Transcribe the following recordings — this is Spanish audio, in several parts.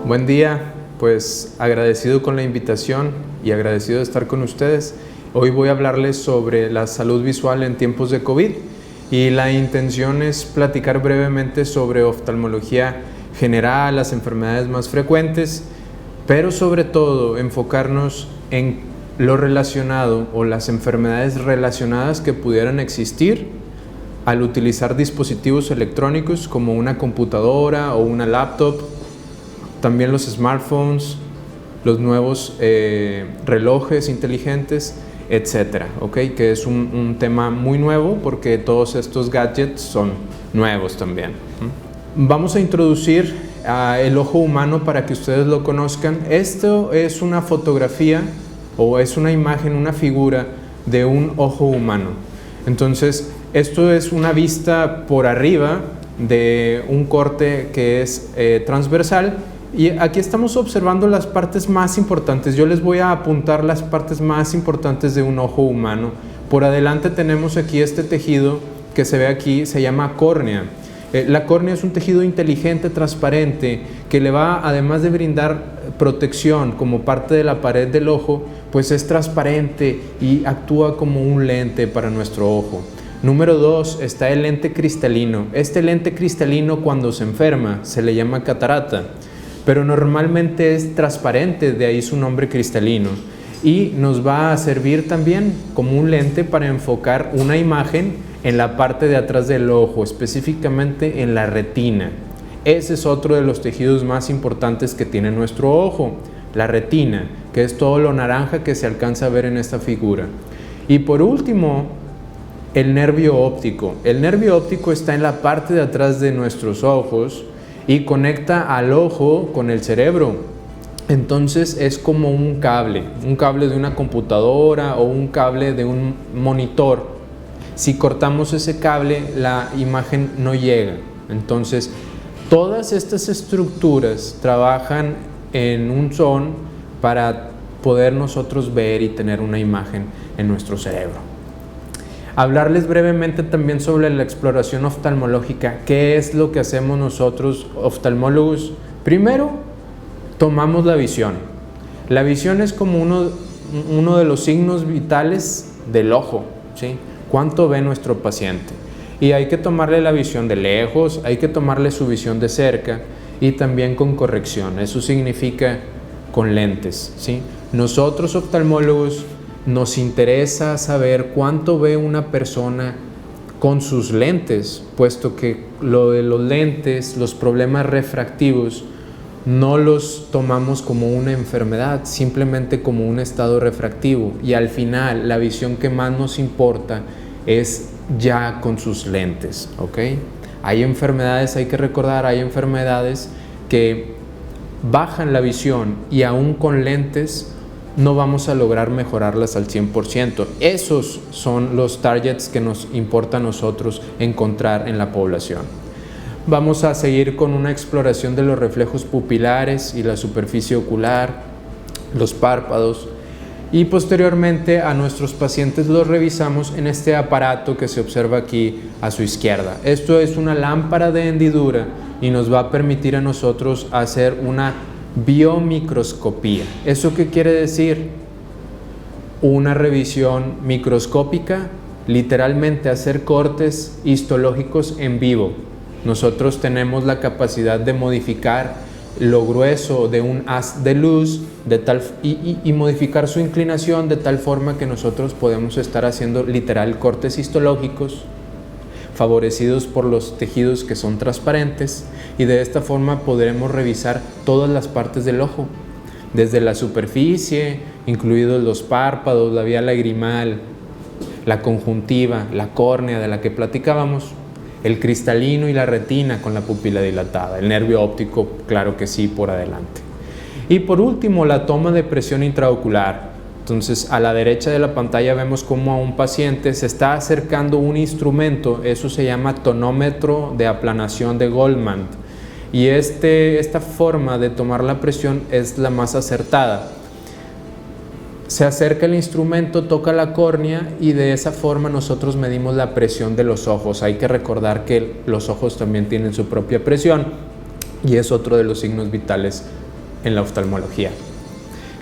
Buen día, pues agradecido con la invitación y agradecido de estar con ustedes. Hoy voy a hablarles sobre la salud visual en tiempos de COVID y la intención es platicar brevemente sobre oftalmología general, las enfermedades más frecuentes, pero sobre todo enfocarnos en lo relacionado o las enfermedades relacionadas que pudieran existir al utilizar dispositivos electrónicos como una computadora o una laptop, también los smartphones, los nuevos relojes inteligentes, etcétera, ¿okay? Que es un tema muy nuevo porque todos estos gadgets son nuevos también. Vamos a introducir el ojo humano para que ustedes lo conozcan. Esto es una fotografía o es una imagen, una figura de un ojo humano. Entonces, esto es una vista por arriba de un corte que es transversal. Y aquí estamos observando las partes más importantes. Yo les voy a apuntar las partes más importantes de un ojo humano. Por adelante tenemos aquí este tejido que se ve aquí, se llama córnea. La córnea es un tejido inteligente, transparente, que le va, además de brindar protección como parte de la pared del ojo, pues es transparente y actúa como un lente para nuestro ojo. Número 2 está el lente cristalino. Este lente cristalino, cuando se enferma, se le llama catarata, pero normalmente es transparente, de ahí su nombre cristalino, y nos va a servir también como un lente para enfocar una imagen en la parte de atrás del ojo, específicamente en la retina. Ese es otro de los tejidos más importantes que tiene nuestro ojo, la retina, que es todo lo naranja que se alcanza a ver en esta figura. Y por último, el nervio óptico. El nervio óptico está en la parte de atrás de nuestros ojos y conecta al ojo con el cerebro. Entonces es como un cable de una computadora o un cable de un monitor. Si cortamos ese cable, la imagen no llega. Entonces, todas estas estructuras trabajan en un son para poder nosotros ver y tener una imagen en nuestro cerebro. Hablarles brevemente también sobre la exploración oftalmológica. ¿Qué es lo que hacemos nosotros oftalmólogos? Primero, tomamos la visión. La visión es como uno de los signos vitales del ojo, ¿sí? ¿Cuánto ve nuestro paciente? Y hay que tomarle la visión de lejos, hay que tomarle su visión de cerca y también con corrección. Eso significa con lentes, ¿sí? Nosotros oftalmólogos nos interesa saber cuánto ve una persona con sus lentes, puesto que lo de los lentes, los problemas refractivos, no los tomamos como una enfermedad, simplemente como un estado refractivo. Y al final, la visión que más nos importa es ya con sus lentes, ¿ok? Hay enfermedades, hay que recordar, hay enfermedades que bajan la visión y aún con lentes no vamos a lograr mejorarlas al 100%. Esos son los targets que nos importa a nosotros encontrar en la población. Vamos a seguir con una exploración de los reflejos pupilares y la superficie ocular, los párpados, y posteriormente a nuestros pacientes los revisamos en este aparato que se observa aquí a su izquierda. Esto es una lámpara de hendidura y nos va a permitir a nosotros hacer una biomicroscopía. ¿Eso qué quiere decir? Una revisión microscópica, literalmente hacer cortes histológicos en vivo. Nosotros tenemos la capacidad de modificar lo grueso de un haz de luz y modificar su inclinación de tal forma que nosotros podemos estar haciendo literal cortes histológicos favorecidos por los tejidos que son transparentes, y de esta forma podremos revisar todas las partes del ojo, desde la superficie, incluidos los párpados, la vía lagrimal, la conjuntiva, la córnea de la que platicábamos, el cristalino y la retina con la pupila dilatada, el nervio óptico, claro que sí, por adelante. Y por último, la toma de presión intraocular. Entonces, a la derecha de la pantalla vemos cómo a un paciente se está acercando un instrumento, eso se llama tonómetro de aplanación de Goldmann. Y esta forma de tomar la presión es la más acertada. Se acerca el instrumento, toca la córnea y de esa forma nosotros medimos la presión de los ojos. Hay que recordar que los ojos también tienen su propia presión y es otro de los signos vitales en la oftalmología.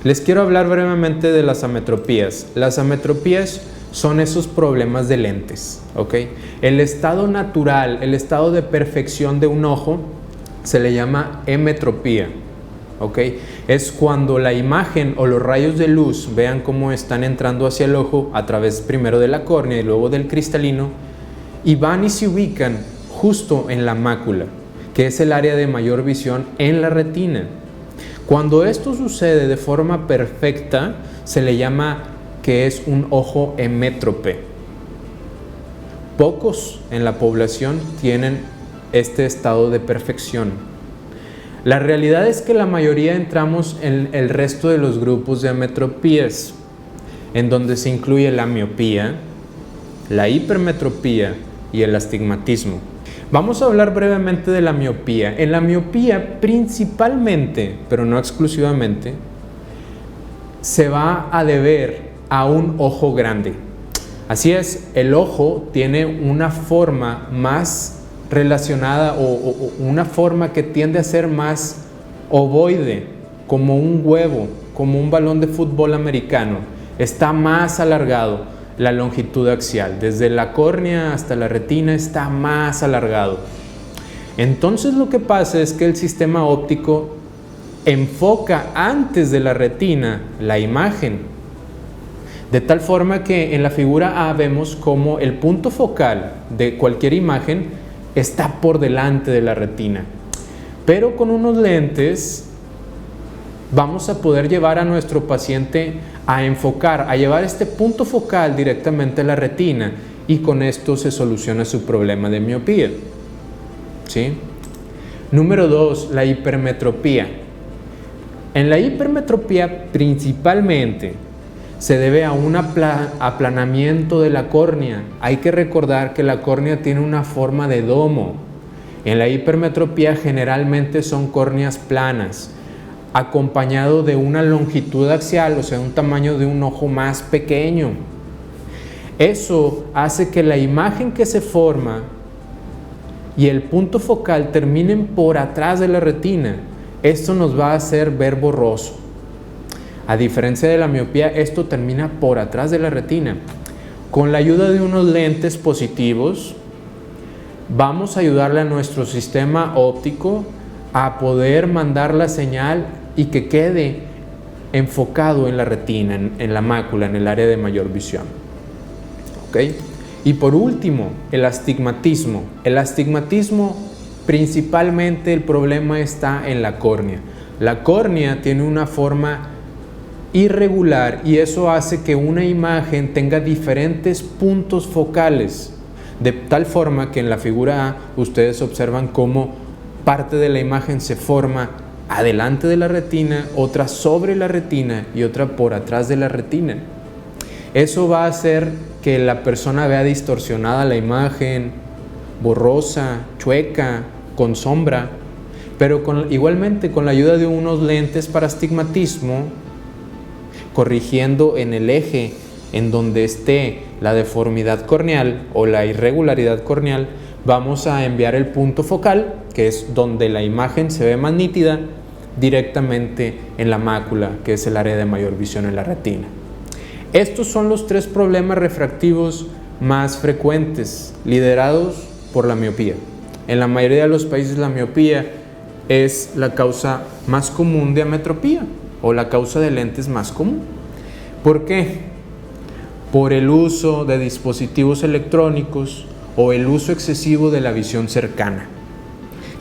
Les quiero hablar brevemente de las ametropías. Las ametropías son esos problemas de lentes, ¿ok? El estado natural, el estado de perfección de un ojo se le llama emetropía, ¿ok? Es cuando la imagen o los rayos de luz, vean cómo están entrando hacia el ojo a través primero de la córnea y luego del cristalino, y van y se ubican justo en la mácula, que es el área de mayor visión en la retina. Cuando esto sucede de forma perfecta, se le llama que es un ojo emétrope. Pocos en la población tienen este estado de perfección. La realidad es que la mayoría entramos en el resto de los grupos de ametropías, en donde se incluye la miopía, la hipermetropía y el astigmatismo. Vamos a hablar brevemente de la miopía. En la miopía principalmente, pero no exclusivamente, se va a deber a un ojo grande. Así es, el ojo tiene una forma más relacionada o una forma que tiende a ser más ovoide, como un huevo, como un balón de fútbol americano. Está más alargado la longitud axial, desde la córnea hasta la retina está más alargado. Entonces lo que pasa es que el sistema óptico enfoca antes de la retina la imagen, de tal forma que en la figura A vemos como el punto focal de cualquier imagen está por delante de la retina. Pero con unos lentes vamos a poder llevar a nuestro paciente a enfocar, a llevar este punto focal directamente a la retina, y con esto se soluciona su problema de miopía. ¿Sí? Número 2, la hipermetropía. En la hipermetropía principalmente se debe a un aplanamiento de la córnea. Hay que recordar que la córnea tiene una forma de domo. En la hipermetropía generalmente son córneas planas, acompañado de una longitud axial, o sea, un tamaño de un ojo más pequeño. Eso hace que la imagen que se forma y el punto focal terminen por atrás de la retina. Esto nos va a hacer ver borroso. A diferencia de la miopía, esto termina por atrás de la retina. Con la ayuda de unos lentes positivos, vamos a ayudarle a nuestro sistema óptico a poder mandar la señal y que quede enfocado en la retina, en la mácula, en el área de mayor visión. ¿Ok? Y por último, el astigmatismo. El astigmatismo, principalmente el problema está en la córnea. La córnea tiene una forma irregular y eso hace que una imagen tenga diferentes puntos focales, de tal forma que en la figura A ustedes observan cómo parte de la imagen se forma adelante de la retina, otra sobre la retina y otra por atrás de la retina. Eso va a hacer que la persona vea distorsionada la imagen, borrosa, chueca, con sombra, pero igualmente con la ayuda de unos lentes para astigmatismo, corrigiendo en el eje en donde esté la deformidad corneal o la irregularidad corneal, vamos a enviar el punto focal, que es donde la imagen se ve más nítida, directamente en la mácula, que es el área de mayor visión en la retina. Estos son los 3 problemas refractivos más frecuentes, liderados por la miopía. En la mayoría de los países la miopía es la causa más común de ametropía, o la causa de lentes más común. ¿Por qué? Por el uso de dispositivos electrónicos o el uso excesivo de la visión cercana.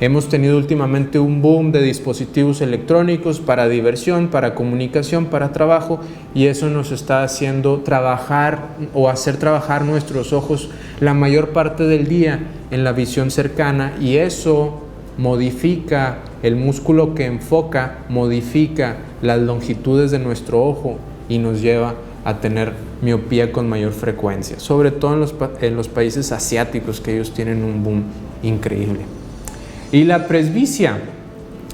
Hemos tenido últimamente un boom de dispositivos electrónicos para diversión, para comunicación, para trabajo, y eso nos está haciendo trabajar o hacer trabajar nuestros ojos la mayor parte del día en la visión cercana, y eso modifica el músculo que enfoca, modifica las longitudes de nuestro ojo y nos lleva a tener miopía con mayor frecuencia, sobre todo en los países asiáticos, que ellos tienen un boom increíble. Y la presbicia.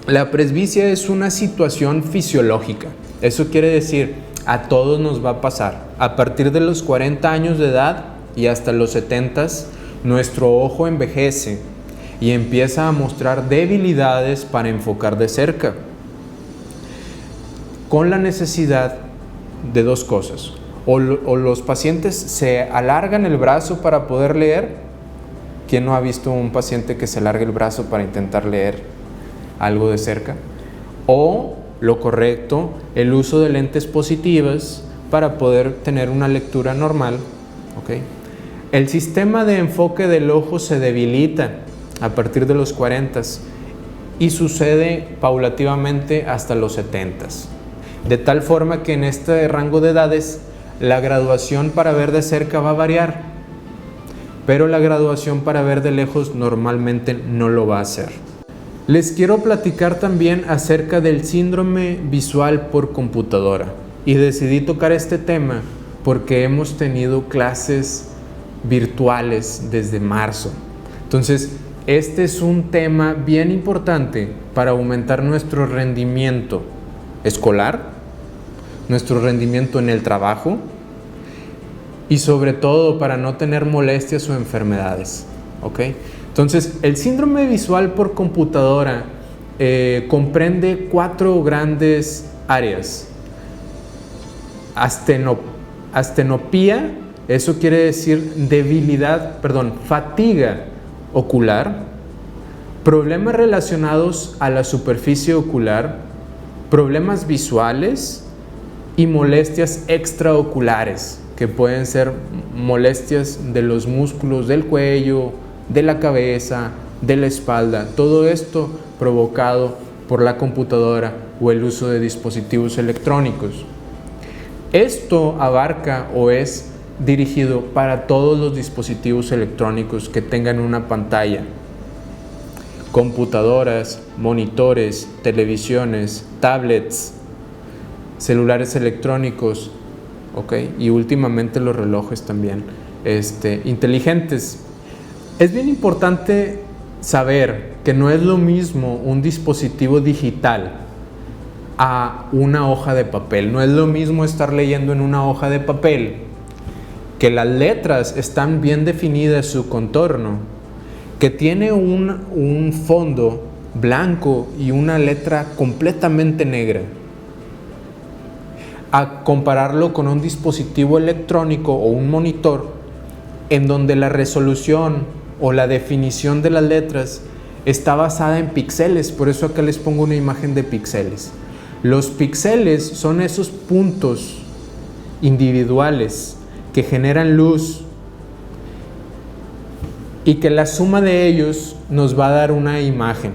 La presbicia es una situación fisiológica. Eso quiere decir, a todos nos va a pasar. A partir de los 40 años de edad y hasta los 70, nuestro ojo envejece y empieza a mostrar debilidades para enfocar de cerca. con la necesidad de dos cosas. O los pacientes se alargan el brazo para poder leer. ¿Quién no ha visto un paciente que se alargue el brazo para intentar leer algo de cerca? O lo correcto, el uso de lentes positivas para poder tener una lectura normal. ¿Okay? El sistema de enfoque del ojo se debilita a partir de los 40 y sucede paulativamente hasta los 70. De tal forma que en este rango de edades la graduación para ver de cerca va a variar, pero la graduación para ver de lejos normalmente no lo va a hacer. Les quiero platicar también acerca del síndrome visual por computadora, y decidí tocar este tema porque hemos tenido clases virtuales desde marzo. Entonces, este es un tema bien importante para aumentar nuestro rendimiento escolar, nuestro rendimiento en el trabajo y sobre todo para no tener molestias o enfermedades. ¿Ok? Entonces, el síndrome visual por computadora comprende 4 grandes áreas. Astenopía, eso quiere decir fatiga ocular, problemas relacionados a la superficie ocular, problemas visuales y molestias extraoculares, que pueden ser molestias de los músculos del cuello, de la cabeza, de la espalda, todo esto provocado por la computadora o el uso de dispositivos electrónicos. Esto abarca o es dirigido para todos los dispositivos electrónicos que tengan una pantalla: computadoras, monitores, televisiones, tablets, celulares electrónicos, ¿okay? Y últimamente los relojes también inteligentes. Es bien importante saber que no es lo mismo un dispositivo digital a una hoja de papel. No es lo mismo estar leyendo en una hoja de papel, que las letras están bien definidas, su contorno, que tiene un fondo blanco y una letra completamente negra, a compararlo con un dispositivo electrónico o un monitor en donde la resolución o la definición de las letras está basada en píxeles. Por eso acá les pongo una imagen de píxeles. Los píxeles son esos puntos individuales que generan luz y que la suma de ellos nos va a dar una imagen.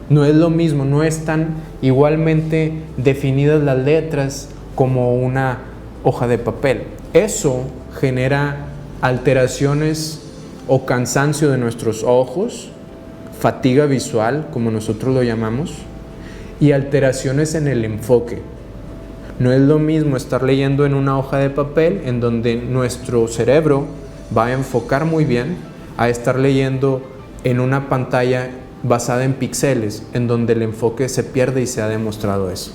No es lo mismo, no están igualmente definidas las letras como una hoja de papel. Eso genera alteraciones o cansancio de nuestros ojos, fatiga visual, como nosotros lo llamamos, y alteraciones en el enfoque. No es lo mismo estar leyendo en una hoja de papel en donde nuestro cerebro va a enfocar muy bien, a estar leyendo en una pantalla basada en píxeles, en donde el enfoque se pierde, y se ha demostrado eso.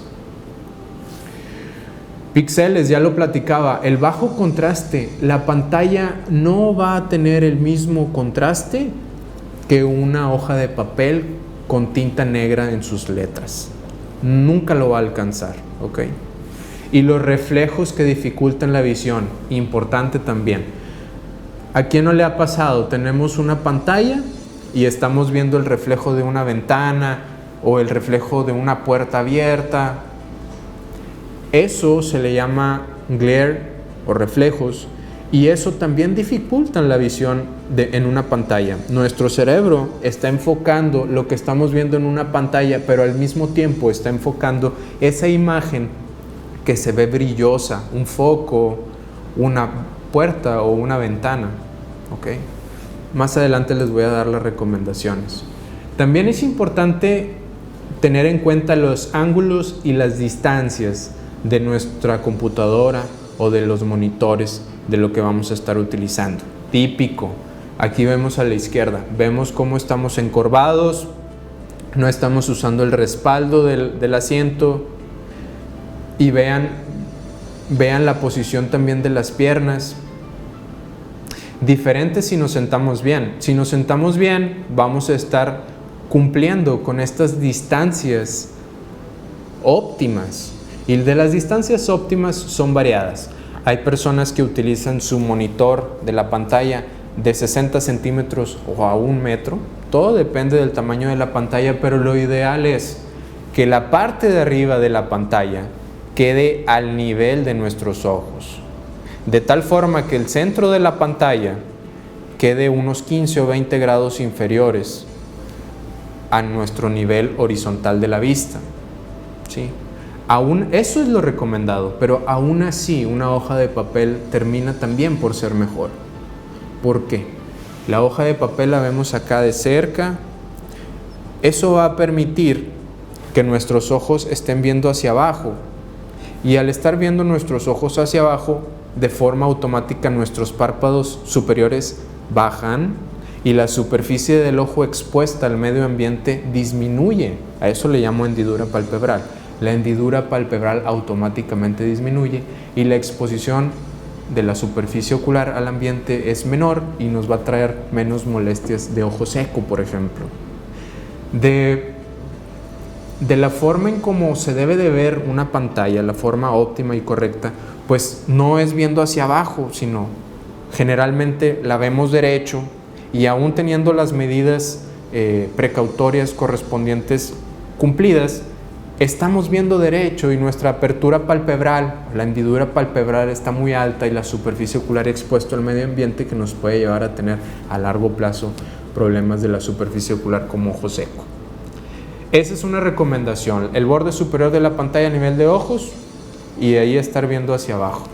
Píxeles, ya lo platicaba, el bajo contraste, la pantalla no va a tener el mismo contraste que una hoja de papel con tinta negra en sus letras. Nunca lo va a alcanzar, ¿ok? Y los reflejos que dificultan la visión, importante también. ¿A quién no le ha pasado? Tenemos una pantalla y estamos viendo el reflejo de una ventana o el reflejo de una puerta abierta. Eso se le llama glare o reflejos, y eso también dificulta la visión en una pantalla. Nuestro cerebro está enfocando lo que estamos viendo en una pantalla, pero al mismo tiempo está enfocando esa imagen que se ve brillosa, un foco, una puerta o una ventana. ¿Okay? Más adelante les voy a dar las recomendaciones. También es importante tener en cuenta los ángulos y las distancias de nuestra computadora o de los monitores de lo que vamos a estar utilizando. Típico, aquí vemos a la izquierda, vemos cómo estamos encorvados, no estamos usando el respaldo del asiento, y vean la posición también de las piernas. Diferente si nos sentamos bien. Si nos sentamos bien, vamos a estar cumpliendo con estas distancias óptimas. Y de las distancias óptimas son variadas. Hay personas que utilizan su monitor de la pantalla de 60 centímetros o a 1 metro. Todo depende del tamaño de la pantalla, pero lo ideal es que la parte de arriba de la pantalla quede al nivel de nuestros ojos, de tal forma que el centro de la pantalla quede unos 15 o 20 grados inferiores a nuestro nivel horizontal de la vista, ¿sí? Eso es lo recomendado, pero aún así una hoja de papel termina también por ser mejor. ¿Por qué? La hoja de papel la vemos acá de cerca. Eso va a permitir que nuestros ojos estén viendo hacia abajo, y al estar viendo nuestros ojos hacia abajo, de forma automática nuestros párpados superiores bajan y la superficie del ojo expuesta al medio ambiente disminuye. A eso le llamo hendidura palpebral. La hendidura palpebral automáticamente disminuye y la exposición de la superficie ocular al ambiente es menor y nos va a traer menos molestias de ojo seco, por ejemplo. De la forma en cómo se debe de ver una pantalla, la forma óptima y correcta, pues no es viendo hacia abajo, sino generalmente la vemos derecho, y aún teniendo las medidas precautorias correspondientes cumplidas, estamos viendo derecho y nuestra apertura palpebral, la hendidura palpebral está muy alta y la superficie ocular expuesta al medio ambiente, que nos puede llevar a tener a largo plazo problemas de la superficie ocular como ojo seco. Esa es una recomendación, el borde superior de la pantalla a nivel de ojos y ahí estar viendo hacia abajo.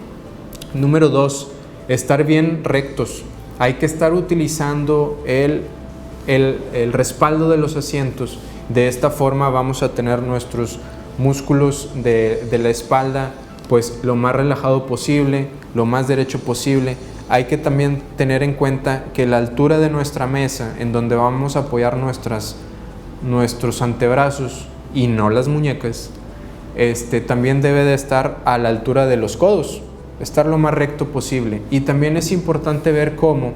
Número 2, estar bien rectos. Hay que estar utilizando el respaldo de los asientos. De esta forma vamos a tener nuestros músculos de la espalda pues lo más relajado posible, lo más derecho posible. Hay que también tener en cuenta que la altura de nuestra mesa, en donde vamos a apoyar nuestros antebrazos y no las muñecas, también debe de estar a la altura de los codos, estar lo más recto posible. Y también es importante ver cómo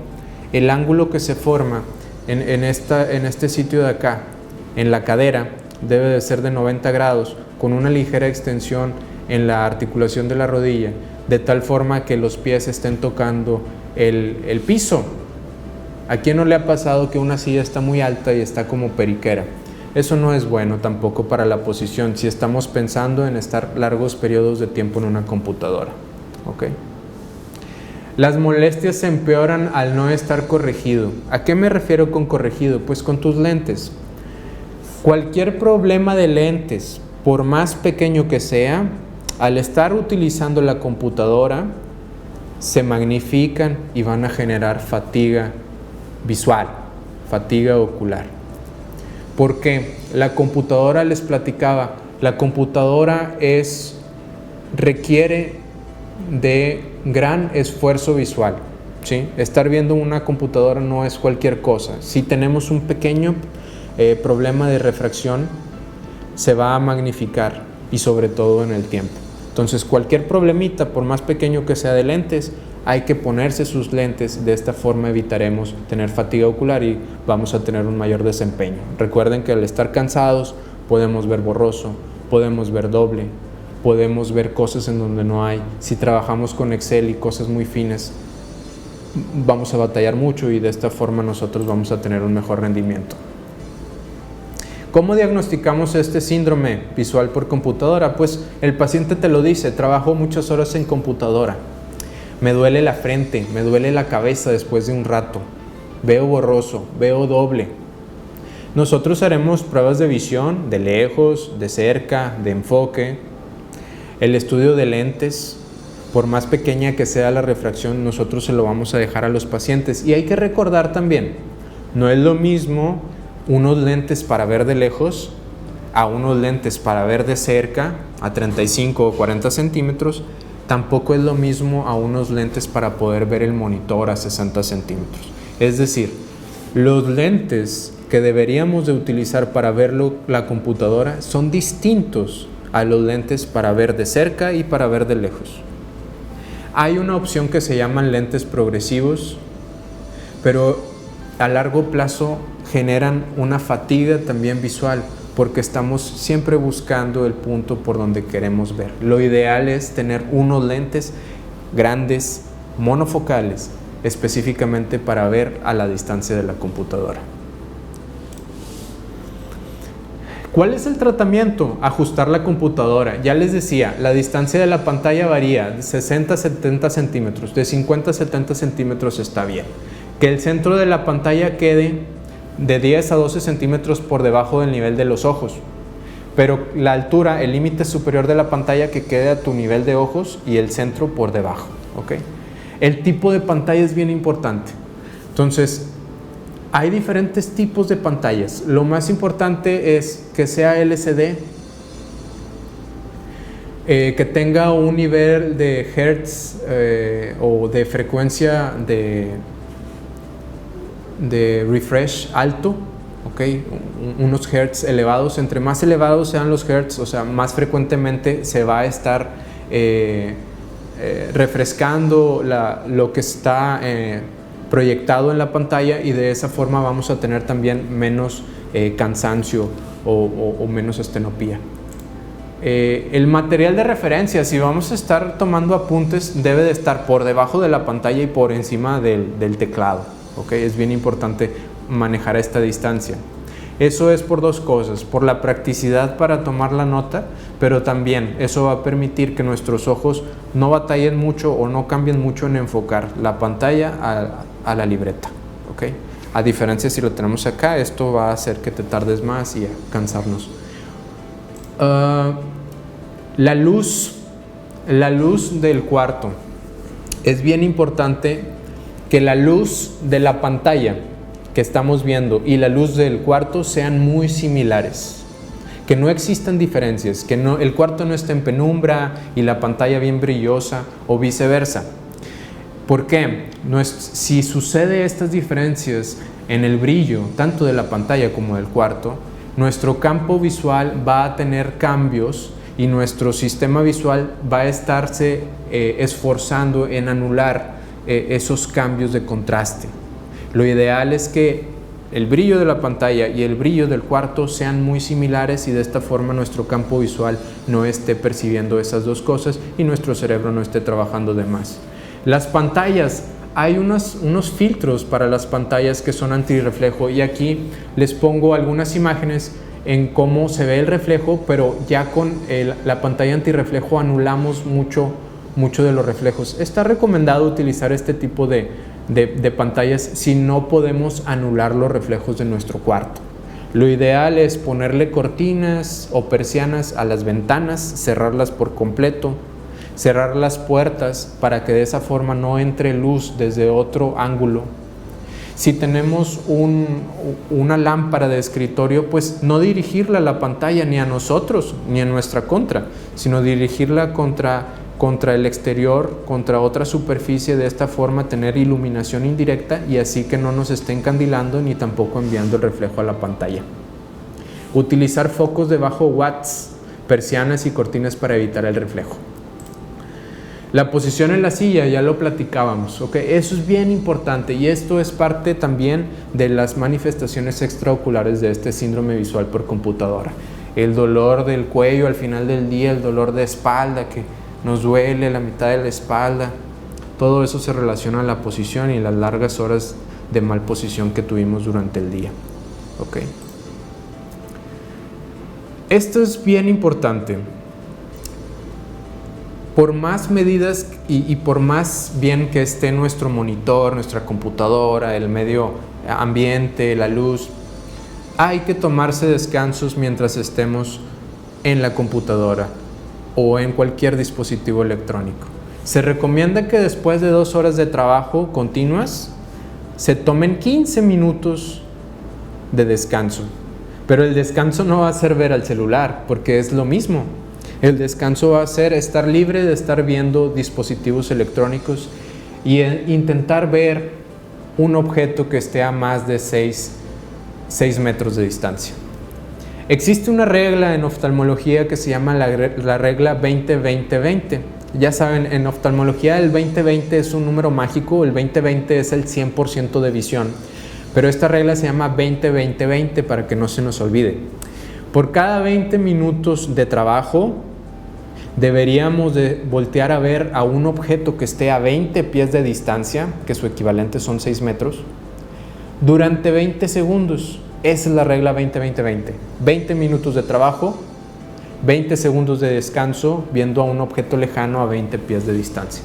el ángulo que se forma en este sitio de acá, en la cadera, debe de ser de 90 grados, con una ligera extensión en la articulación de la rodilla, de tal forma que los pies estén tocando el piso. ¿A quién no le ha pasado que una silla está muy alta y está como periquera? Eso no es bueno tampoco para la posición si estamos pensando en estar largos periodos de tiempo en una computadora. ¿Okay? Las molestias se empeoran al no estar corregido. ¿A qué me refiero con corregido? Pues con tus lentes. Cualquier problema de lentes, por más pequeño que sea, al estar utilizando la computadora, se magnifican y van a generar fatiga visual, fatiga ocular. Porque la computadora, les platicaba, la computadora requiere de gran esfuerzo visual, ¿sí? Estar viendo una computadora no es cualquier cosa. Si tenemos un pequeño problema de refracción, se va a magnificar, y sobre todo en el tiempo. Entonces cualquier problemita, por más pequeño que sea de lentes, hay que ponerse sus lentes. De esta forma evitaremos tener fatiga ocular y vamos a tener un mayor desempeño. Recuerden que al estar cansados podemos ver borroso, podemos ver doble, podemos ver cosas en donde no hay. Si trabajamos con Excel y cosas muy finas, vamos a batallar mucho y de esta forma nosotros vamos a tener un mejor rendimiento. ¿Cómo diagnosticamos este síndrome visual por computadora? Pues el paciente te lo dice: trabajo muchas horas en computadora, me duele la frente, me duele la cabeza después de un rato, veo borroso, veo doble. Nosotros haremos pruebas de visión, de lejos, de cerca, de enfoque. El estudio de lentes, por más pequeña que sea la refracción, nosotros se lo vamos a dejar a los pacientes. Y hay que recordar también, no es lo mismo unos lentes para ver de lejos a unos lentes para ver de cerca a 35 o 40 centímetros. Tampoco es lo mismo a unos lentes para poder ver el monitor a 60 centímetros. Es decir, los lentes que deberíamos de utilizar para ver la computadora son distintos a los lentes para ver de cerca y para ver de lejos. Hay una opción que se llaman lentes progresivos, pero a largo plazo generan una fatiga también visual, porque estamos siempre buscando el punto por donde queremos ver. Lo ideal es tener unos lentes grandes, monofocales, específicamente para ver a la distancia de la computadora. ¿Cuál es el tratamiento? Ajustar la computadora. Ya les decía, la distancia de la pantalla varía de 60 a 70 centímetros, de 50 a 70 centímetros está bien. Que el centro de la pantalla quede de 10 a 12 centímetros por debajo del nivel de los ojos, pero la altura, el límite superior de la pantalla que quede a tu nivel de ojos y el centro por debajo, ¿ok? El tipo de pantalla es bien importante. Entonces, hay diferentes tipos de pantallas. Lo más importante es que sea LCD, que tenga un nivel de hertz o de frecuencia de refresh alto, ¿okay? Unos hertz elevados. Entre más elevados sean los hertz, o sea, más frecuentemente se va a estar refrescando lo que está proyectado en la pantalla, y de esa forma vamos a tener también menos cansancio o menos estenopía. El material de referencia, si vamos a estar tomando apuntes, debe de estar por debajo de la pantalla y por encima del teclado, ¿okay? Es bien importante manejar esta distancia. Eso es por dos cosas: por la practicidad para tomar la nota, pero también eso va a permitir que nuestros ojos no batallen mucho o no cambien mucho en enfocar la pantalla a la libreta, ¿okay? A diferencia, si lo tenemos acá, esto va a hacer que te tardes más y a cansarnos. La luz del cuarto. Es bien importante que la luz de la pantalla que estamos viendo y la luz del cuarto sean muy similares, que no existan diferencias, que el cuarto no esté en penumbra y la pantalla bien brillosa o viceversa. ¿Por qué? Si sucede estas diferencias en el brillo tanto de la pantalla como del cuarto, nuestro campo visual va a tener cambios y nuestro sistema visual va a estarse esforzando en anular esos cambios de contraste. Lo ideal es que el brillo de la pantalla y el brillo del cuarto sean muy similares, y de esta forma nuestro campo visual no esté percibiendo esas dos cosas y nuestro cerebro no esté trabajando de más. Las pantallas, hay unos filtros para las pantallas que son antirreflejo, y aquí les pongo algunas imágenes en cómo se ve el reflejo, pero ya con la pantalla antirreflejo anulamos mucho de los reflejos. Está recomendado utilizar este tipo de pantallas si no podemos anular los reflejos de nuestro cuarto. Lo ideal es ponerle cortinas o persianas a las ventanas, cerrarlas por completo, cerrar las puertas para que de esa forma no entre luz desde otro ángulo. Si tenemos una lámpara de escritorio, pues no dirigirla a la pantalla ni a nosotros ni en nuestra contra, sino dirigirla contra el exterior, contra otra superficie. De esta forma tener iluminación indirecta y así que no nos esté encandilando ni tampoco enviando el reflejo a la pantalla. Utilizar focos de bajo watts, persianas y cortinas para evitar el reflejo. La posición en la silla, ya lo platicábamos, ¿ok? Eso es bien importante, y esto es parte también de las manifestaciones extraoculares de este síndrome visual por computadora. El dolor del cuello al final del día, el dolor de espalda que nos duele la mitad de la espalda, todo eso se relaciona a la posición y las largas horas de mal posición que tuvimos durante el día, ¿ok? Esto es bien importante. Por más medidas y por más bien que esté nuestro monitor, nuestra computadora, el medio ambiente, la luz, hay que tomarse descansos mientras estemos en la computadora o en cualquier dispositivo electrónico. Se recomienda que después de 2 horas de trabajo continuas, se tomen 15 minutos de descanso. Pero el descanso no va a ser ver al celular, porque es lo mismo. El descanso va a ser estar libre de estar viendo dispositivos electrónicos y intentar ver un objeto que esté a más de 6 metros de distancia. Existe una regla en oftalmología que se llama la regla 20-20-20. Ya saben, en oftalmología el 20-20 es un número mágico, el 20-20 es el 100% de visión. Pero esta regla se llama 20-20-20 para que no se nos olvide. Por cada 20 minutos de trabajo, deberíamos de voltear a ver a un objeto que esté a 20 pies de distancia, que su equivalente son 6 metros, durante 20 segundos. Esa es la regla 20-20-20. 20 minutos de trabajo, 20 segundos de descanso, viendo a un objeto lejano a 20 pies de distancia.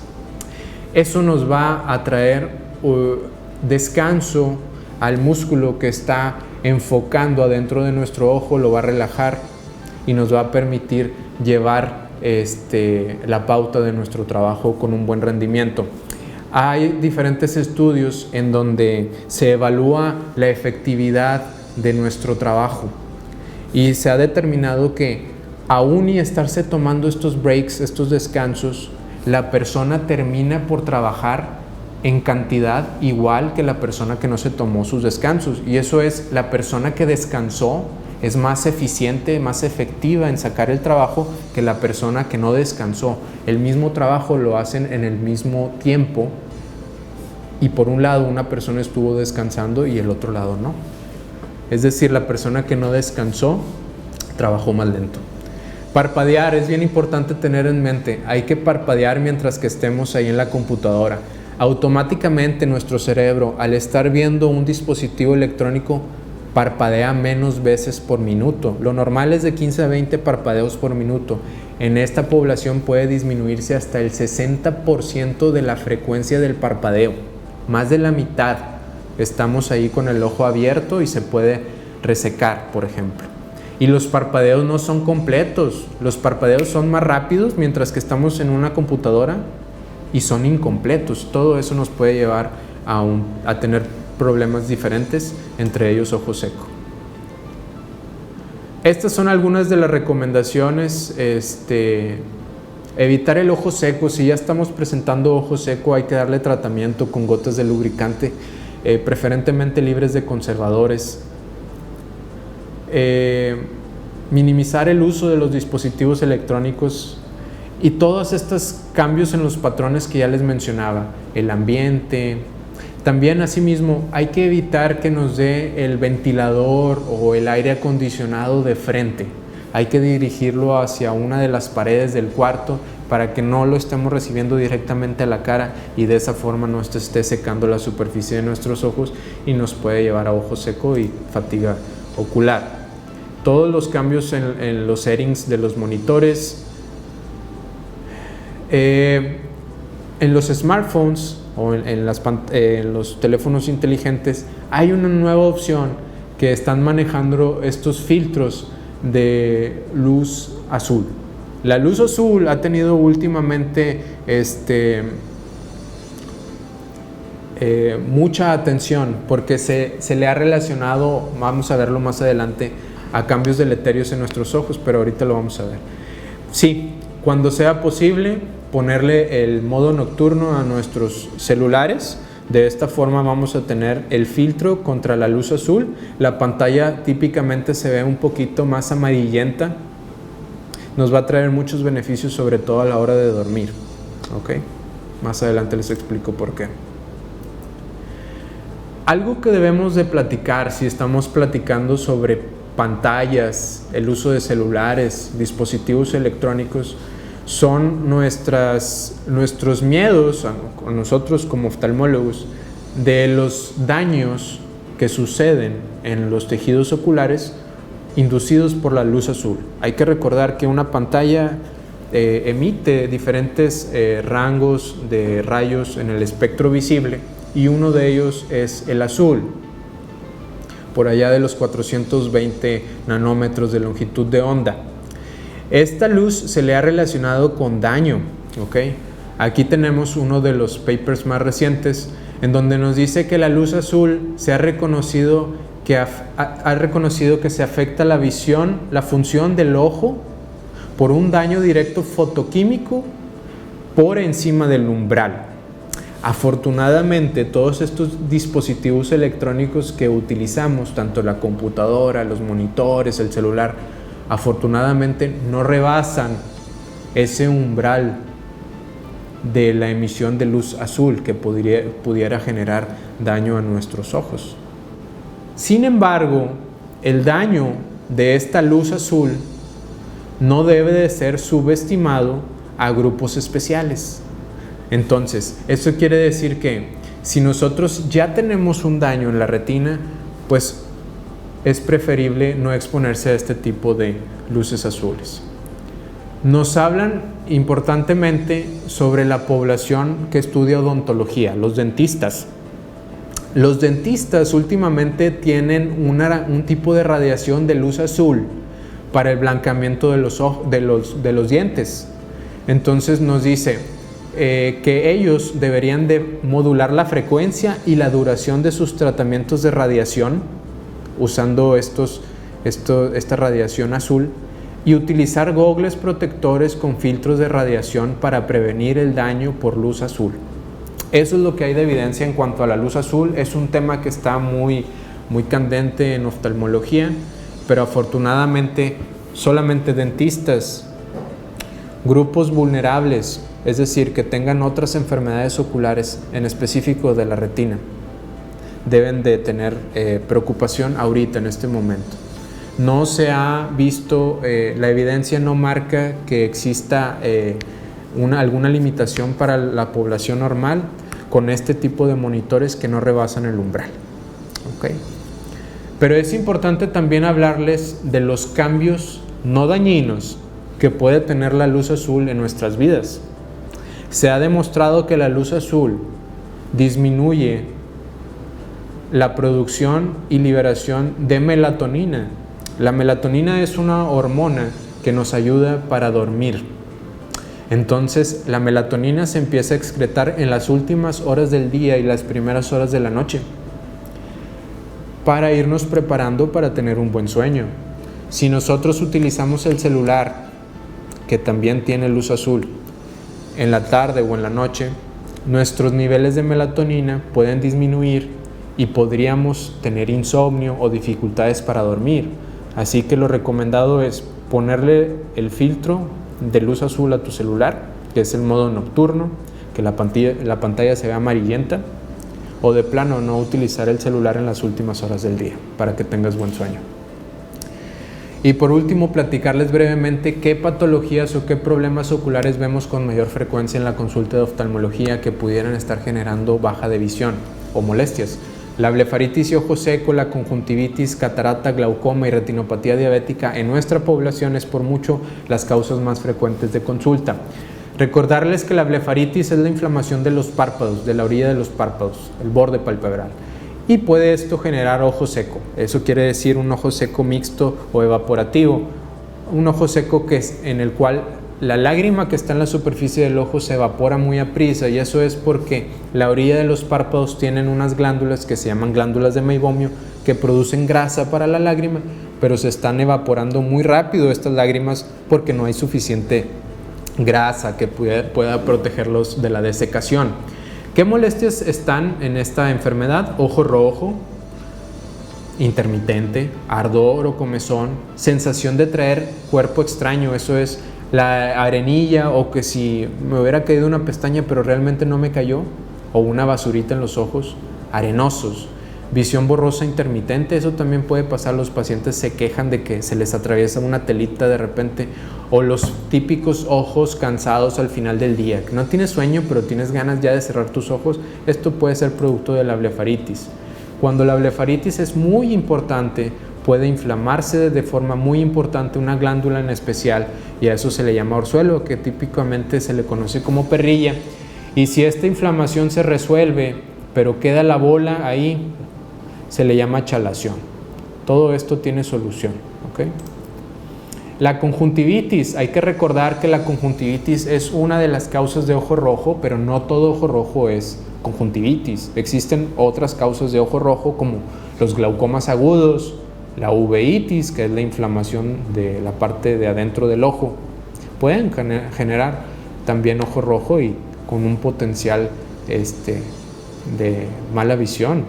Eso nos va a traer descanso al músculo que está enfocando adentro de nuestro ojo, lo va a relajar y nos va a permitir llevar la pauta de nuestro trabajo con un buen rendimiento. Hay diferentes estudios en donde se evalúa la efectividad de nuestro trabajo y se ha determinado que aún y estarse tomando estos breaks, estos descansos, la persona termina por trabajar en cantidad igual que la persona que no se tomó sus descansos, y eso es, la persona que descansó es más eficiente, más efectiva en sacar el trabajo que la persona que no descansó. El mismo trabajo lo hacen en el mismo tiempo y por un lado una persona estuvo descansando y el otro lado no. Es decir, la persona que no descansó trabajó más lento. Parpadear es bien importante tener en mente. Hay que parpadear mientras que estemos ahí en la computadora. Automáticamente nuestro cerebro, al estar viendo un dispositivo electrónico, parpadea menos veces por minuto. Lo normal es de 15 a 20 parpadeos por minuto. En esta población puede disminuirse hasta el 60% de la frecuencia del parpadeo. Más de la mitad. Estamos ahí con el ojo abierto y se puede resecar, por ejemplo. Y los parpadeos no son completos. Los parpadeos son más rápidos mientras que estamos en una computadora y son incompletos. Todo eso nos puede llevar a tener problemas diferentes, entre ellos ojo seco. Estas son algunas de las recomendaciones. Evitar el ojo seco. Si ya estamos presentando ojo seco, hay que darle tratamiento con gotas de lubricante, preferentemente libres de conservadores. Minimizar el uso de los dispositivos electrónicos y todos estos cambios en los patrones que ya les mencionaba, el ambiente. También asimismo hay que evitar que nos dé el ventilador o el aire acondicionado de frente. Hay que dirigirlo hacia una de las paredes del cuarto para que no lo estemos recibiendo directamente a la cara y de esa forma no esté secando la superficie de nuestros ojos y nos puede llevar a ojo seco y fatiga ocular. Todos los cambios en los settings de los monitores, en los smartphones o en los teléfonos inteligentes hay una nueva opción que están manejando estos filtros de luz azul. La luz azul ha tenido últimamente mucha atención porque se le ha relacionado, vamos a verlo más adelante, a cambios deleterios en nuestros ojos, pero ahorita lo vamos a ver. Sí, cuando sea posible, ponerle el modo nocturno a nuestros celulares. De esta forma vamos a tener el filtro contra la luz azul. La pantalla típicamente se ve un poquito más amarillenta. Nos va a traer muchos beneficios, sobre todo a la hora de dormir. ¿Ok? Más adelante les explico por qué. Algo que debemos de platicar si estamos platicando sobre pantallas, el uso de celulares, dispositivos electrónicos, son nuestros miedos, a nosotros como oftalmólogos, de los daños que suceden en los tejidos oculares inducidos por la luz azul. Hay que recordar que una pantalla emite diferentes rangos de rayos en el espectro visible y uno de ellos es el azul, por allá de los 420 nanómetros de longitud de onda. Esta luz se le ha relacionado con daño, ¿ok? Aquí tenemos uno de los papers más recientes en donde nos dice que la luz azul se ha reconocido que se afecta la visión, la función del ojo por un daño directo fotoquímico por encima del umbral. Afortunadamente, todos estos dispositivos electrónicos que utilizamos, tanto la computadora, los monitores, el celular, afortunadamente no rebasan ese umbral de la emisión de luz azul que pudiera generar daño a nuestros ojos. Sin embargo, el daño de esta luz azul no debe de ser subestimado a grupos especiales. Entonces, eso quiere decir que si nosotros ya tenemos un daño en la retina, pues es preferible no exponerse a este tipo de luces azules. Nos hablan importantemente sobre la población que estudia odontología, los dentistas. Los dentistas últimamente tienen un tipo de radiación de luz azul para el blanqueamiento de los dientes. Entonces nos dice que ellos deberían de modular la frecuencia y la duración de sus tratamientos de radiación usando esta radiación azul y utilizar gogles protectores con filtros de radiación para prevenir el daño por luz azul. Eso es lo que hay de evidencia en cuanto a la luz azul. Es un tema que está muy candente en oftalmología, pero afortunadamente solamente dentistas, grupos vulnerables, es decir, que tengan otras enfermedades oculares, en específico de la retina, deben de tener preocupación ahorita, en este momento. No se ha visto, la evidencia no marca que exista alguna limitación para la población normal con este tipo de monitores que no rebasan el umbral. ¿Okay? Pero es importante también hablarles de los cambios no dañinos que puede tener la luz azul en nuestras vidas. Se ha demostrado que la luz azul disminuye la producción y liberación de melatonina. La melatonina es una hormona que nos ayuda para dormir. Entonces, la melatonina se empieza a excretar en las últimas horas del día y las primeras horas de la noche para irnos preparando para tener un buen sueño. Si nosotros utilizamos el celular, que también tiene luz azul, en la tarde o en la noche, nuestros niveles de melatonina pueden disminuir y podríamos tener insomnio o dificultades para dormir. Así que lo recomendado es ponerle el filtro de luz azul a tu celular, que es el modo nocturno, que la pantalla se vea amarillenta, o de plano no utilizar el celular en las últimas horas del día para que tengas buen sueño. Y por último, platicarles brevemente qué patologías o qué problemas oculares vemos con mayor frecuencia en la consulta de oftalmología que pudieran estar generando baja de visión o molestias. La blefaritis y ojo seco, la conjuntivitis, catarata, glaucoma y retinopatía diabética en nuestra población es por mucho las causas más frecuentes de consulta. Recordarles que la blefaritis es la inflamación de los párpados, de la orilla de los párpados, el borde palpebral. Y puede esto generar ojo seco. Eso quiere decir un ojo seco mixto o evaporativo. Un ojo seco en el cual la lágrima que está en la superficie del ojo se evapora muy aprisa, y eso es porque la orilla de los párpados tienen unas glándulas que se llaman glándulas de meibomio que producen grasa para la lágrima, pero se están evaporando muy rápido estas lágrimas porque no hay suficiente grasa que pueda protegerlos de la desecación. ¿Qué molestias están en esta enfermedad? Ojo rojo, intermitente, ardor o comezón, sensación de traer cuerpo extraño, eso es la arenilla, o que si me hubiera caído una pestaña pero realmente no me cayó, o una basurita en los ojos, arenosos. Visión borrosa intermitente, eso también puede pasar. Los pacientes se quejan de que se les atraviesa una telita de repente, o los típicos ojos cansados al final del día, que no tienes sueño pero tienes ganas ya de cerrar tus ojos. Esto puede ser producto de la blefaritis. Cuando la blefaritis es muy importante, puede inflamarse de forma muy importante una glándula en especial, y a eso se le llama orzuelo, que típicamente se le conoce como perrilla. Y si esta inflamación se resuelve pero queda la bola ahí, se le llama chalación. Todo esto tiene solución, ¿ok? La conjuntivitis, hay que recordar que la conjuntivitis es una de las causas de ojo rojo, pero no todo ojo rojo es conjuntivitis. Existen otras causas de ojo rojo como los glaucomas agudos, la uveitis, que es la inflamación de la parte de adentro del ojo. Pueden generar también ojo rojo y con un potencial de mala visión.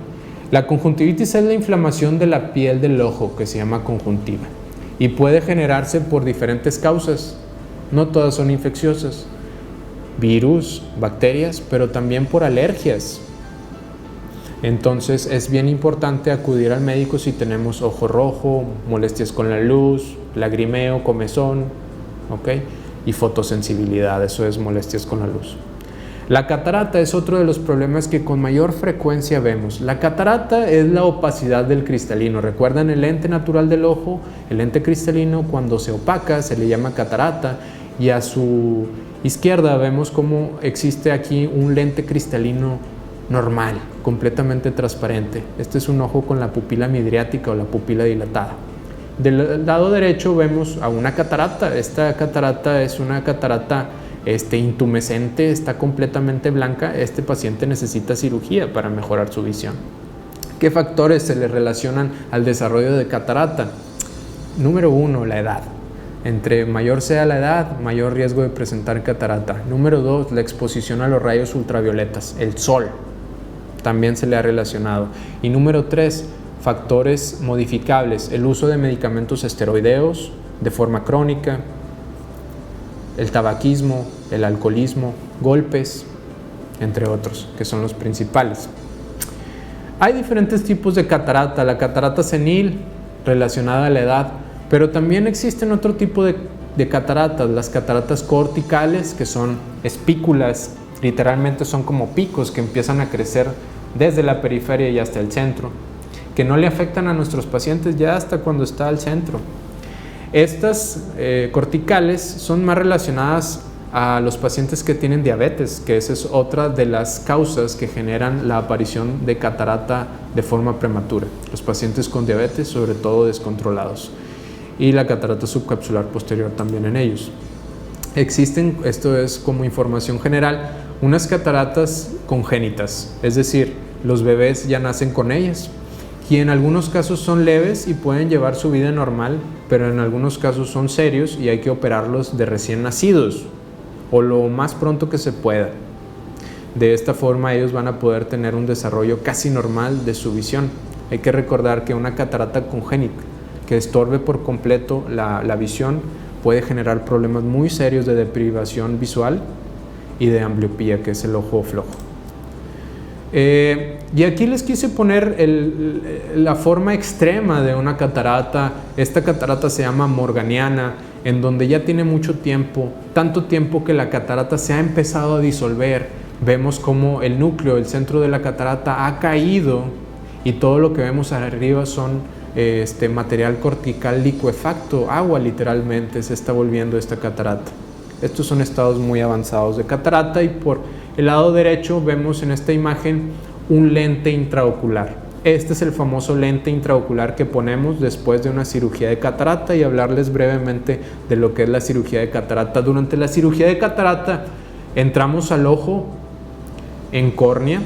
La conjuntivitis es la inflamación de la piel del ojo, que se llama conjuntiva, y puede generarse por diferentes causas. No todas son infecciosas, virus, bacterias, pero también por alergias. Entonces es bien importante acudir al médico si tenemos ojo rojo, molestias con la luz, lagrimeo, comezón, ¿ok? Y fotosensibilidad, eso es molestias con la luz. La catarata es otro de los problemas que con mayor frecuencia vemos. La catarata es la opacidad del cristalino. ¿Recuerdan el lente natural del ojo? El lente cristalino, cuando se opaca se le llama catarata, y a su izquierda vemos cómo existe aquí un lente cristalino normal, completamente transparente. Este es un ojo con la pupila midriática o la pupila dilatada. Del lado derecho vemos a una catarata. Esta catarata es una catarata intumescente, está completamente blanca. Este paciente necesita cirugía para mejorar su visión. ¿Qué factores se le relacionan al desarrollo de catarata? Número 1, la edad. Entre mayor sea la edad, mayor riesgo de presentar catarata. Número 2, la exposición a los rayos ultravioletas, el sol, también se le ha relacionado. Y número 3, factores modificables, el uso de medicamentos esteroideos de forma crónica, el tabaquismo, el alcoholismo, golpes, entre otros, que son los principales. Hay diferentes tipos de catarata. La catarata senil, relacionada a la edad, pero también existen otro tipo de cataratas, las cataratas corticales, que son espículas, literalmente son como picos que empiezan a crecer desde la periferia y hasta el centro, que no le afectan a nuestros pacientes ya hasta cuando está al centro. Estas corticales son más relacionadas a los pacientes que tienen diabetes, que esa es otra de las causas que generan la aparición de catarata de forma prematura. Los pacientes con diabetes, sobre todo descontrolados, y la catarata subcapsular posterior también en ellos. Existen, esto es como información general, unas cataratas congénitas, es decir, los bebés ya nacen con ellas, y en algunos casos son leves y pueden llevar su vida normal, pero en algunos casos son serios y hay que operarlos de recién nacidos o lo más pronto que se pueda. De esta forma ellos van a poder tener un desarrollo casi normal de su visión. Hay que recordar que una catarata congénita que estorbe por completo la visión puede generar problemas muy serios de deprivación visual y de ambliopía, que es el ojo flojo. Y aquí les quise poner la forma extrema de una catarata. Esta catarata se llama morganiana, en donde ya tiene mucho tiempo, tanto tiempo que la catarata se ha empezado a disolver. Vemos como el núcleo, el centro de la catarata ha caído y todo lo que vemos arriba son material cortical licuefacto, agua literalmente se está volviendo esta catarata. Estos son estados muy avanzados de catarata, y por el lado derecho vemos en esta imagen un lente intraocular. Este es el famoso lente intraocular que ponemos después de una cirugía de catarata, y hablarles brevemente de lo que es la cirugía de catarata. Durante la cirugía de catarata entramos al ojo en córnea,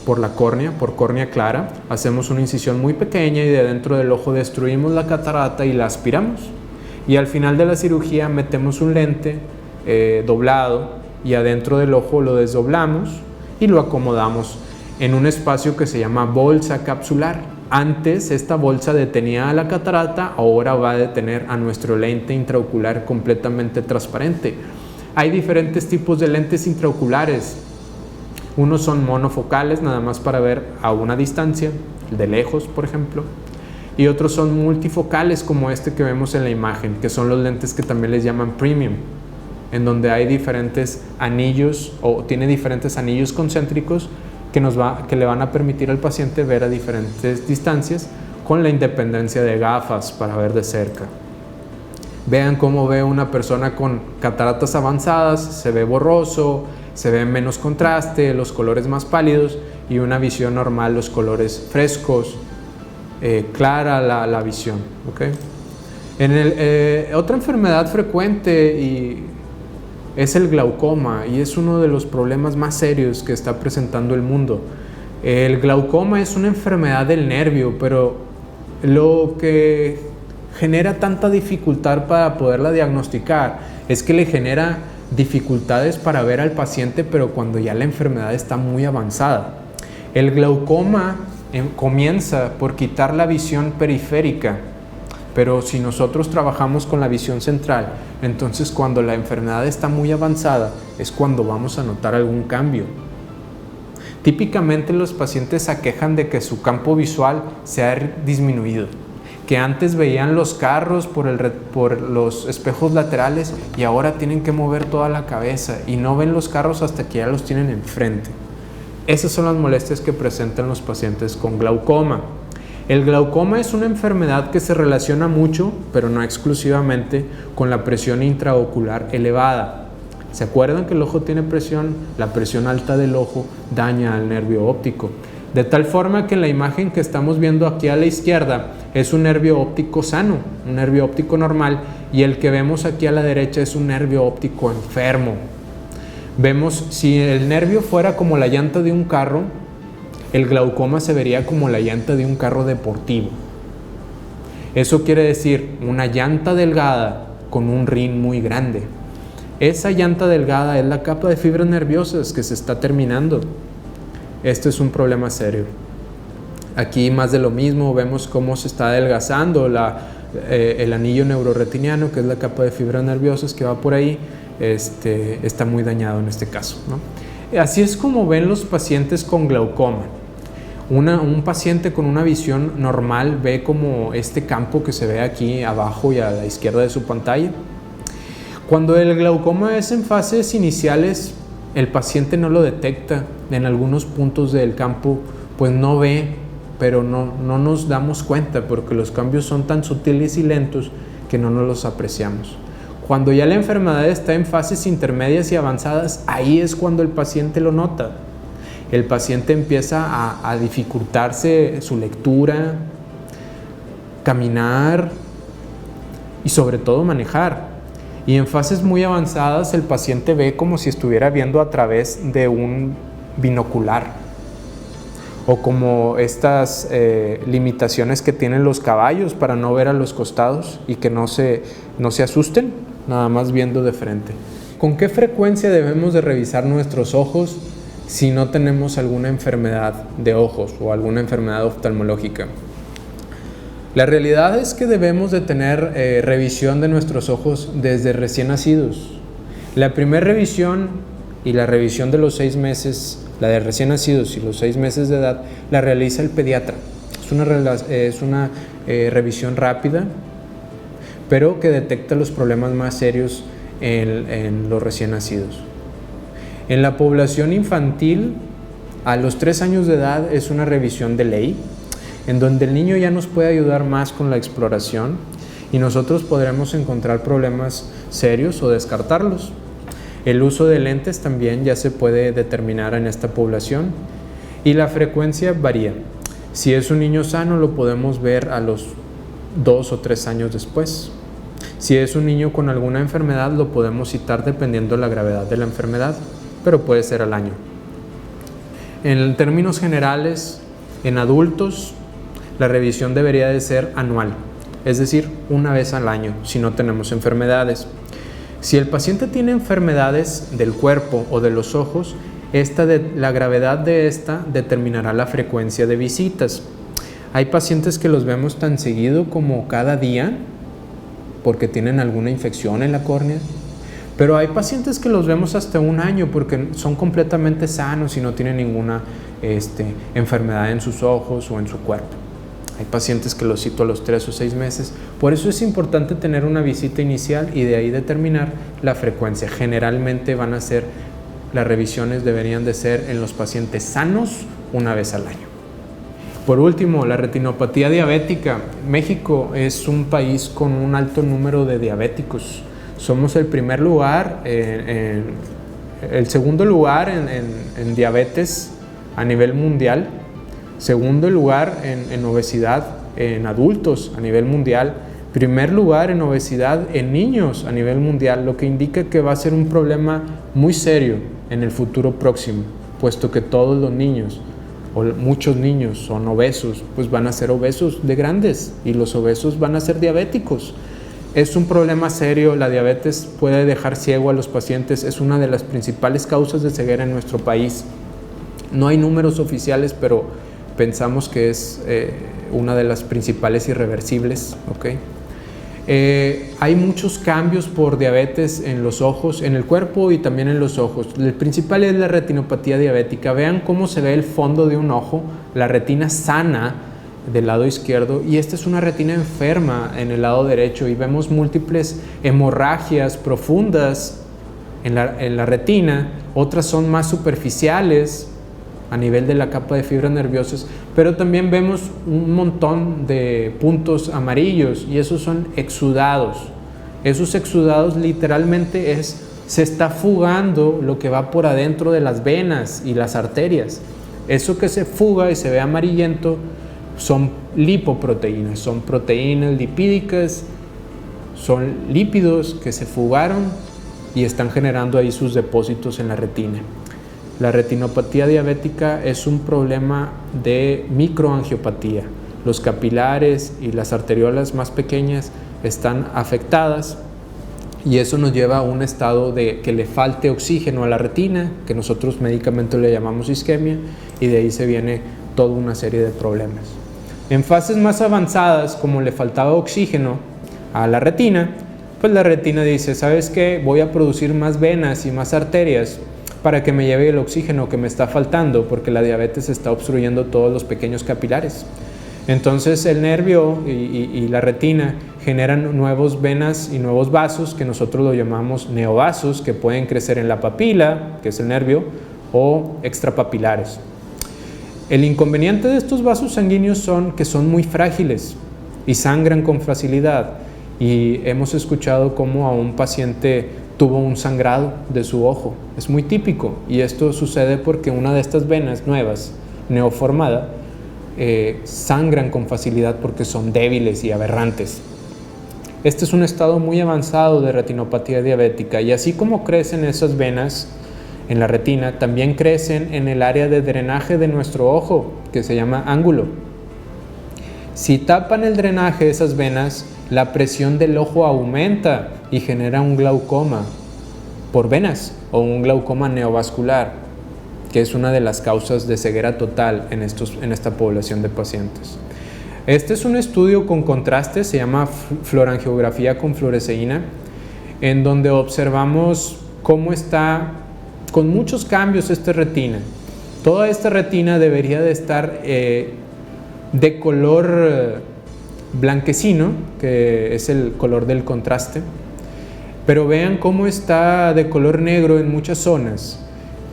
por córnea clara, hacemos una incisión muy pequeña y de dentro del ojo destruimos la catarata y la aspiramos. Y al final de la cirugía metemos un lente doblado y adentro del ojo lo desdoblamos y lo acomodamos en un espacio que se llama bolsa capsular. Antes esta bolsa detenía a la catarata, ahora va a detener a nuestro lente intraocular completamente transparente. Hay diferentes tipos de lentes intraoculares. Unos son monofocales, nada más para ver a una distancia, de lejos por ejemplo, y otros son multifocales como este que vemos en la imagen, que son los lentes que también les llaman premium, en donde hay diferentes anillos o tiene diferentes anillos concéntricos que le van a permitir al paciente ver a diferentes distancias con la independencia de gafas para ver de cerca. Vean cómo ve una persona con cataratas avanzadas, se ve borroso, se ve menos contraste, los colores más pálidos, y una visión normal, los colores frescos, clara la visión. ¿Okay? Otra enfermedad frecuente es el glaucoma, y es uno de los problemas más serios que está presentando el mundo. El glaucoma es una enfermedad del nervio, pero lo que genera tanta dificultad para poderla diagnosticar es que le genera dificultades para ver al paciente, pero cuando ya la enfermedad está muy avanzada. El glaucoma comienza por quitar la visión periférica, pero si nosotros trabajamos con la visión central, entonces cuando la enfermedad está muy avanzada es cuando vamos a notar algún cambio. Típicamente los pacientes se quejan de que su campo visual se ha disminuido, que antes veían los carros por los espejos laterales y ahora tienen que mover toda la cabeza y no ven los carros hasta que ya los tienen enfrente. Esas son las molestias que presentan los pacientes con glaucoma. El glaucoma es una enfermedad que se relaciona mucho, pero no exclusivamente, con la presión intraocular elevada. ¿Se acuerdan que el ojo tiene presión? La presión alta del ojo daña al nervio óptico. De tal forma que la imagen que estamos viendo aquí a la izquierda es un nervio óptico sano, un nervio óptico normal, y el que vemos aquí a la derecha es un nervio óptico enfermo. Vemos, si el nervio fuera como la llanta de un carro, el glaucoma se vería como la llanta de un carro deportivo. Eso quiere decir una llanta delgada con un rin muy grande. Esa llanta delgada es la capa de fibras nerviosas que se está terminando. Este es un problema serio. Aquí más de lo mismo, vemos cómo se está adelgazando el anillo neuroretiniano, que es la capa de fibras nerviosas que va por ahí, está muy dañado en este caso, ¿no? Así es como ven los pacientes con glaucoma. Un paciente con una visión normal ve como este campo que se ve aquí abajo y a la izquierda de su pantalla. Cuando el glaucoma es en fases iniciales, el paciente no lo detecta. En algunos puntos del campo pues no ve, pero no nos damos cuenta porque los cambios son tan sutiles y lentos que no nos los apreciamos. Cuando ya la enfermedad está en fases intermedias y avanzadas, ahí es cuando el paciente lo nota. El paciente empieza a dificultarse su lectura, caminar y sobre todo manejar. Y en fases muy avanzadas el paciente ve como si estuviera viendo a través de un binocular, o como estas limitaciones que tienen los caballos para no ver a los costados y que no se asusten, nada más viendo de frente. ¿Con qué frecuencia debemos de revisar nuestros ojos si no tenemos alguna enfermedad de ojos o alguna enfermedad oftalmológica? La realidad es que debemos de tener revisión de nuestros ojos desde recién nacidos. La primera revisión y la revisión de los 6 meses, la de recién nacidos y los 6 meses de edad, la realiza el pediatra. Es una revisión rápida, pero que detecta los problemas más serios en los recién nacidos. En la población infantil, a los 3 años de edad es una revisión de ley, en donde el niño ya nos puede ayudar más con la exploración y nosotros podremos encontrar problemas serios o descartarlos. El uso de lentes también ya se puede determinar en esta población y la frecuencia varía. Si es un niño sano lo podemos ver a los 2 o 3 años después. Si es un niño con alguna enfermedad lo podemos citar dependiendo de la gravedad de la enfermedad, pero puede ser al año. En términos generales, en adultos la revisión debería de ser anual, es decir, una vez al año si no tenemos enfermedades. Si el paciente tiene enfermedades del cuerpo o de los ojos, la gravedad de esta determinará la frecuencia de visitas. Hay pacientes que los vemos tan seguido como cada día porque tienen alguna infección en la córnea, pero hay pacientes que los vemos hasta un año porque son completamente sanos y no tienen ninguna enfermedad en sus ojos o en su cuerpo. Hay pacientes que los cito a los 3 o 6 meses. Por eso es importante tener una visita inicial y de ahí determinar la frecuencia. Generalmente las revisiones deberían de ser en los pacientes sanos una vez al año. Por último, la retinopatía diabética. México es un país con un alto número de diabéticos. Somos el primer lugar, el segundo lugar en diabetes a nivel mundial. Segundo lugar en obesidad en adultos a nivel mundial, primer lugar en obesidad en niños a nivel mundial, lo que indica que va a ser un problema muy serio en el futuro próximo, puesto que todos los niños o muchos niños son obesos, pues van a ser obesos de grandes y los obesos van a ser diabéticos. Es un problema serio, la diabetes puede dejar ciego a los pacientes, es una de las principales causas de ceguera en nuestro país. No hay números oficiales, pero pensamos que es una de las principales irreversibles, ¿okay? Hay muchos cambios por diabetes en los ojos, en el cuerpo y también en los ojos. El principal es la retinopatía diabética. Vean cómo se ve el fondo de un ojo, la retina sana del lado izquierdo, y esta es una retina enferma en el lado derecho, y vemos múltiples hemorragias profundas en la retina. Otras son más superficiales a nivel de la capa de fibras nerviosas, pero también vemos un montón de puntos amarillos, y esos son exudados. Esos exudados literalmente se está fugando lo que va por adentro de las venas y las arterias. Eso que se fuga y se ve amarillento son lipoproteínas, son proteínas lipídicas, son lípidos que se fugaron y están generando ahí sus depósitos en la retina. La retinopatía diabética es un problema de microangiopatía. Los capilares y las arteriolas más pequeñas están afectadas, y eso nos lleva a un estado de que le falte oxígeno a la retina, que nosotros médicamente le llamamos isquemia, y de ahí se viene toda una serie de problemas. En fases más avanzadas, como le faltaba oxígeno a la retina, pues la retina dice, ¿sabes qué? Voy a producir más venas y más arterias para que me lleve el oxígeno que me está faltando, porque la diabetes está obstruyendo todos los pequeños capilares. Entonces el nervio y la retina generan nuevas venas y nuevos vasos, que nosotros lo llamamos neovasos, que pueden crecer en la papila, que es el nervio, o extrapapilares. El inconveniente de estos vasos sanguíneos son que son muy frágiles y sangran con facilidad, y hemos escuchado cómo a un paciente tuvo un sangrado de su ojo. Es muy típico, y esto sucede porque una de estas venas nuevas, neoformada, sangran con facilidad porque son débiles y aberrantes. Este es un estado muy avanzado de retinopatía diabética, y así como crecen esas venas en la retina, también crecen en el área de drenaje de nuestro ojo, que se llama ángulo. Si tapan el drenaje de esas venas, la presión del ojo aumenta y genera un glaucoma por venas, o un glaucoma neovascular, que es una de las causas de ceguera total en esta población de pacientes. Este es un estudio con contraste, se llama fluorangiografía con fluoresceína, en donde observamos cómo está con muchos cambios esta retina. Toda esta retina debería de estar de color blanquecino, que es el color del contraste, pero vean cómo está de color negro en muchas zonas.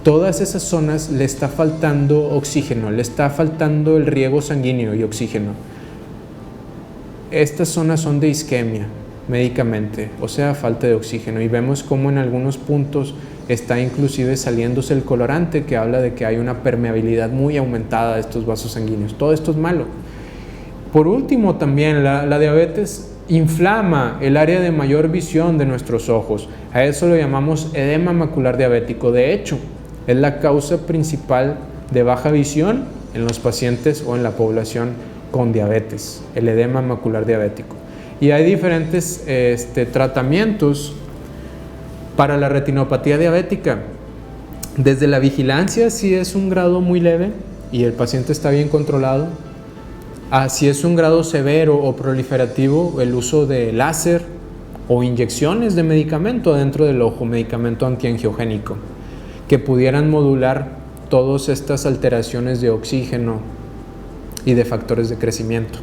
Todas esas zonas le está faltando oxígeno, le está faltando el riego sanguíneo y oxígeno. Estas zonas son de isquemia médicamente, o sea, falta de oxígeno, y vemos cómo en algunos puntos está inclusive saliéndose el colorante, que habla de que hay una permeabilidad muy aumentada de estos vasos sanguíneos. Todo esto es malo. Por último, también la diabetes inflama el área de mayor visión de nuestros ojos. A eso lo llamamos edema macular diabético. De hecho, es la causa principal de baja visión en los pacientes o en la población con diabetes, el edema macular diabético. Y hay diferentes tratamientos para la retinopatía diabética. Desde la vigilancia, si es un grado muy leve y el paciente está bien controlado, si es un grado severo o proliferativo, el uso de láser o inyecciones de medicamento dentro del ojo, medicamento antiangiogénico, que pudieran modular todas estas alteraciones de oxígeno y de factores de crecimiento.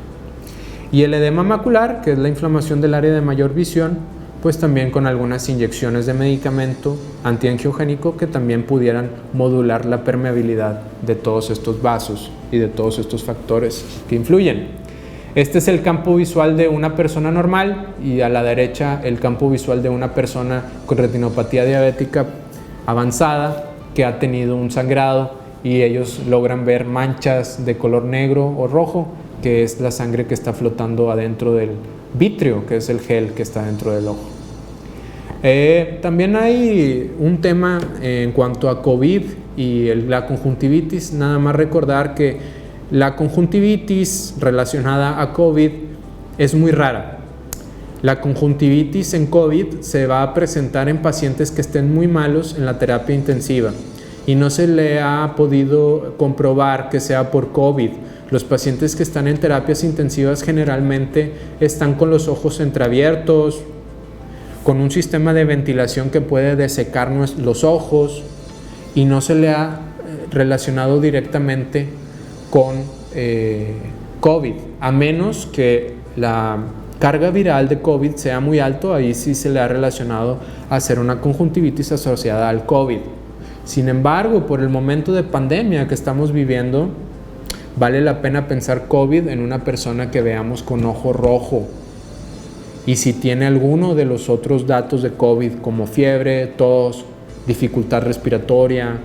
Y el edema macular, que es la inflamación del área de mayor visión, pues también con algunas inyecciones de medicamento antiangiogénico que también pudieran modular la permeabilidad de todos estos vasos y de todos estos factores que influyen. Este es el campo visual de una persona normal, y a la derecha el campo visual de una persona con retinopatía diabética avanzada que ha tenido un sangrado, y ellos logran ver manchas de color negro o rojo, que es la sangre que está flotando adentro del vítreo, que es el gel que está dentro del ojo. También hay un tema en cuanto a COVID y la conjuntivitis. Nada más recordar que la conjuntivitis relacionada a COVID es muy rara. La conjuntivitis en COVID se va a presentar en pacientes que estén muy malos en la terapia intensiva, y no se le ha podido comprobar que sea por COVID. Los pacientes que están en terapias intensivas generalmente están con los ojos entreabiertos, con un sistema de ventilación que puede desecar los ojos, y no se le ha relacionado directamente con COVID, a menos que la carga viral de COVID sea muy alto. Ahí sí se le ha relacionado a hacer una conjuntivitis asociada al COVID. Sin embargo, por el momento de pandemia que estamos viviendo, vale la pena pensar COVID en una persona que veamos con ojo rojo, y si tiene alguno de los otros datos de COVID, como fiebre, tos, dificultad respiratoria,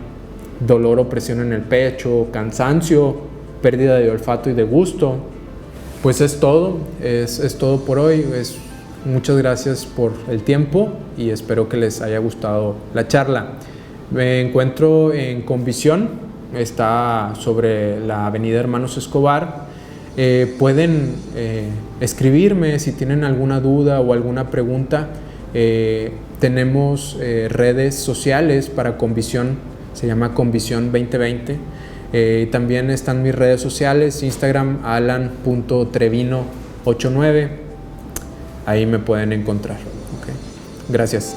dolor o presión en el pecho, cansancio, pérdida de olfato y de gusto. Pues es todo por hoy. Muchas gracias por el tiempo y espero que les haya gustado la charla. Me encuentro en Convisión, está sobre la avenida Hermanos Escobar. Pueden escribirme si tienen alguna duda o alguna pregunta. Tenemos redes sociales para Convisión, se llama Convisión 2020. También están mis redes sociales, Instagram alan.trevino89, ahí me pueden encontrar. Okay. Gracias.